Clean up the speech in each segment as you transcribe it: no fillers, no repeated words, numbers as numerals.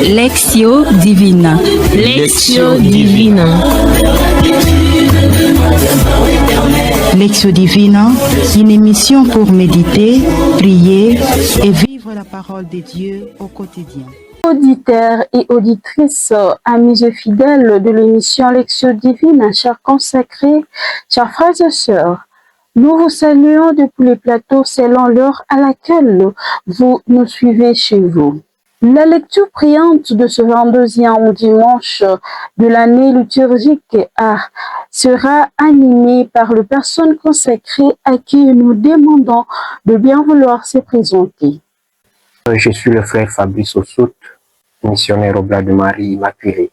Lectio Divina. Lectio Divina. Lectio Divina, une émission pour méditer, prier et vivre la parole de Dieu au quotidien. Auditeurs et auditrices, amis et fidèles de l'émission Lectio Divina, chers consacrés, chers frères et sœurs, nous vous saluons depuis le plateau selon l'heure à laquelle vous nous suivez chez vous. La lecture priante de ce 22e dimanche de l'année liturgique sera animée par les personnes consacrées à qui nous demandons de bien vouloir se présenter. Je suis le frère Fabrice Ossout, missionnaire au Blas de Marie Immaculée.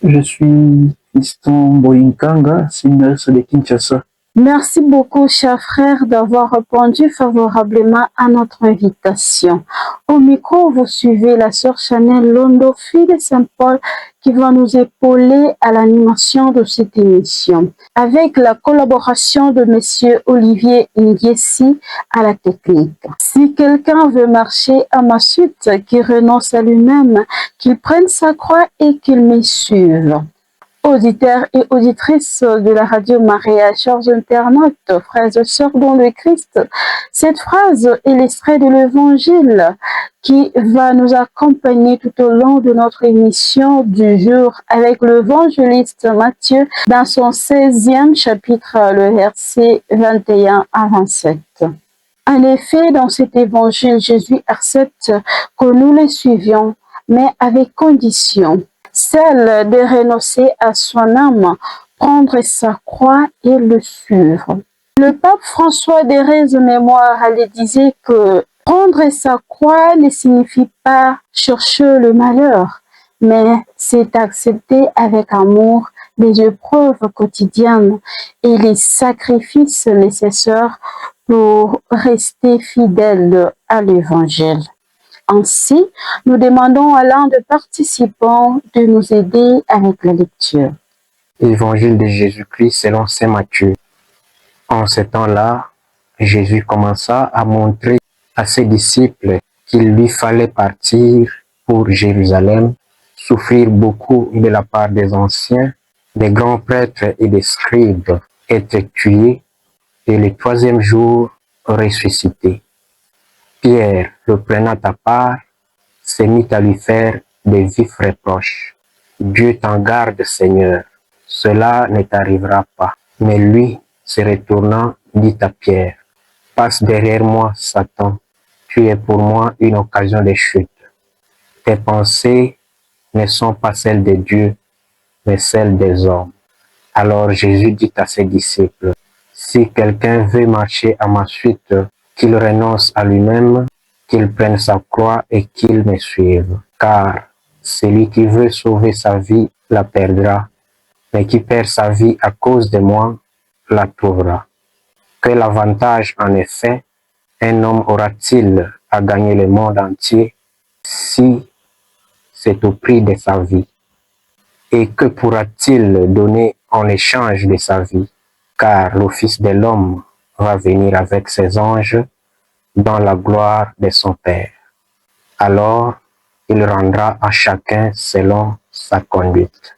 Je suis Fiston Boyinkanga, séminariste de Kinshasa. Merci beaucoup, chers frères, d'avoir répondu favorablement à notre invitation. Au micro, vous suivez la sœur Chanel Londo, fille de Saint-Paul, qui va nous épauler à l'animation de cette émission, avec la collaboration de Monsieur Olivier Nguessi à la technique. Si quelqu'un veut marcher à ma suite, qu'il renonce à lui-même, qu'il prenne sa croix et qu'il me suive. Auditeurs et auditrices de la radio Maria, chers internautes, frères et sœurs dans le Christ, cette phrase est l'extrait de l'Évangile qui va nous accompagner tout au long de notre émission du jour avec l'évangéliste Matthieu dans son 16e chapitre, le verset 21 à 27. En effet, dans cet évangile, Jésus accepte que nous le suivions, mais avec condition. Celle de renoncer à son âme, prendre sa croix et le suivre. Le pape François de Mémoire elle disait que prendre sa croix ne signifie pas chercher le malheur, mais c'est accepter avec amour les épreuves quotidiennes et les sacrifices nécessaires pour rester fidèle à l'Évangile. Ainsi, nous demandons à l'un des participants de nous aider avec la lecture. Évangile de Jésus-Christ selon saint Matthieu. En ce temps-là, Jésus commença à montrer à ses disciples qu'il lui fallait partir pour Jérusalem, souffrir beaucoup de la part des anciens, des grands prêtres et des scribes, être tué et le troisième jour ressuscité. Pierre, le prenant à part, s'est mis à lui faire des vifs reproches. Dieu t'en garde, Seigneur, cela ne t'arrivera pas. Mais lui, se retournant, dit à Pierre, passe derrière moi, Satan, tu es pour moi une occasion de chute. Tes pensées ne sont pas celles de Dieu, mais celles des hommes. Alors Jésus dit à ses disciples, si quelqu'un veut marcher à ma suite, qu'il renonce à lui-même, qu'il prenne sa croix et qu'il me suive. Car celui qui veut sauver sa vie la perdra, mais qui perd sa vie à cause de moi la trouvera. Quel avantage en effet un homme aura-t-il à gagner le monde entier si c'est au prix de sa vie? Et que pourra-t-il donner en échange de sa vie? Car le Fils de l'homme va venir avec ses anges dans la gloire de son Père. Alors, il rendra à chacun selon sa conduite.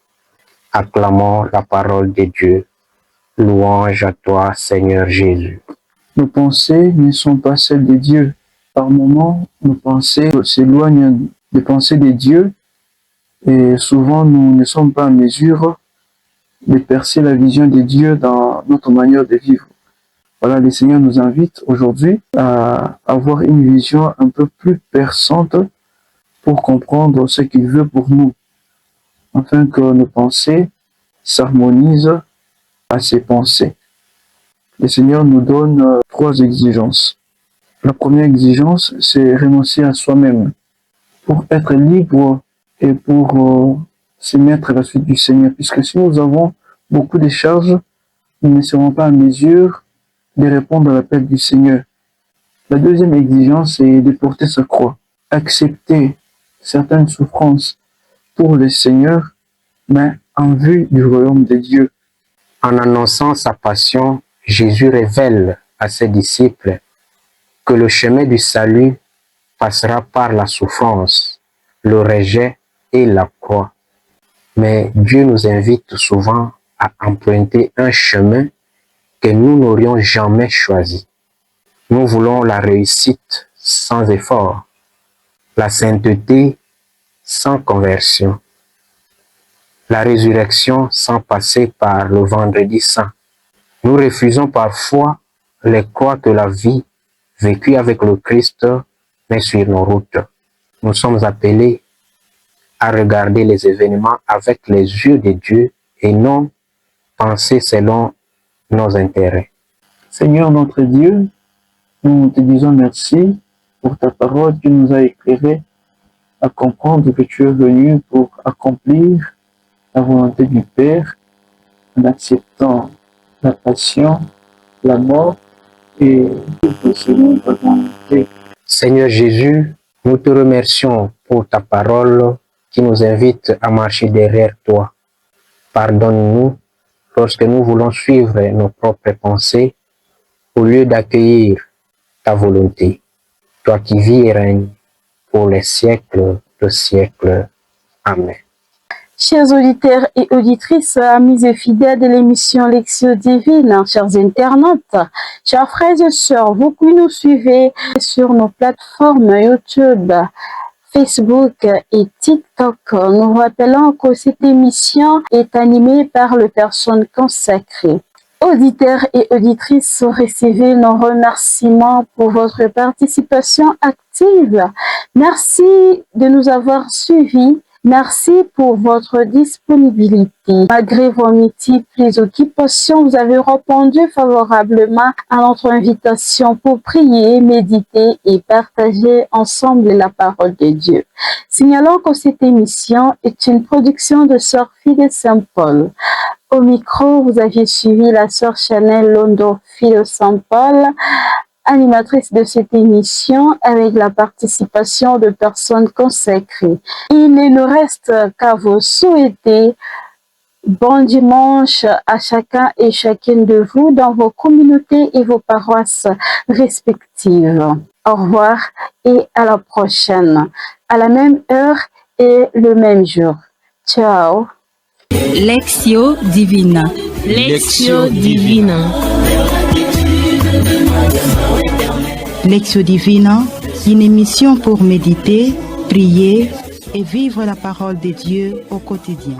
Acclamons la parole de Dieu. Louange à toi, Seigneur Jésus. Nos pensées ne sont pas celles de Dieu. Par moments, nos pensées s'éloignent des pensées de Dieu et souvent nous ne sommes pas en mesure de percer la vision de Dieu dans notre manière de vivre. Voilà, le Seigneur nous invite aujourd'hui à avoir une vision un peu plus perçante pour comprendre ce qu'il veut pour nous, afin que nos pensées s'harmonisent à ses pensées. Le Seigneur nous donne 3 exigences. La première exigence, c'est renoncer à soi-même pour être libre et pour se mettre à la suite du Seigneur. Puisque si nous avons beaucoup de charges, nous ne serons pas en mesure de répondre à l'appel du Seigneur. La deuxième exigence est de porter sa croix, accepter certaines souffrances pour le Seigneur, mais en vue du royaume de Dieu. En annonçant sa passion, Jésus révèle à ses disciples que le chemin du salut passera par la souffrance, le rejet et la croix. Mais Dieu nous invite souvent à emprunter un chemin que nous n'aurions jamais choisi. Nous voulons la réussite sans effort, la sainteté sans conversion, la résurrection sans passer par le vendredi saint. Nous refusons parfois les croix de la vie vécue avec le Christ, mais sur nos routes. Nous sommes appelés à regarder les événements avec les yeux de Dieu et non penser selon nos intérêts. Seigneur notre Dieu, nous te disons merci pour ta parole qui nous a éclairés à comprendre que tu es venu pour accomplir la volonté du Père en acceptant la passion, la mort et selon ta volonté. Seigneur Jésus, nous te remercions pour ta parole qui nous invite à marcher derrière toi. Pardonne-nous lorsque nous voulons suivre nos propres pensées au lieu d'accueillir ta volonté. Toi qui vis et règnes pour les siècles de siècles. Amen. Chers auditeurs et auditrices, amis et fidèles de l'émission Lectio Divine, chers internautes, chers frères et sœurs, vous qui nous suivez sur nos plateformes YouTube, Facebook et TikTok, nous rappelons que cette émission est animée par les personnes consacrées. Auditeurs et auditrices, recevez nos remerciements pour votre participation active. Merci de nous avoir suivis. Merci pour votre disponibilité. Malgré vos multiples occupations, vous avez répondu favorablement à notre invitation pour prier, méditer et partager ensemble la parole de Dieu. Signalons que cette émission est une production de Sœur Fille de Saint-Paul. Au micro, vous aviez suivi la Sœur Chanel Londo, Fille de Saint-Paul, animatrice de cette émission avec la participation de personnes consacrées. Il ne nous reste qu'à vous souhaiter bon dimanche à chacun et chacune de vous dans vos communautés et vos paroisses respectives. Au revoir et à la prochaine, à la même heure et le même jour. Ciao. Lectio Divina. Lectio Divina. Lectio Divina, une émission pour méditer, prier et vivre la parole de Dieu au quotidien.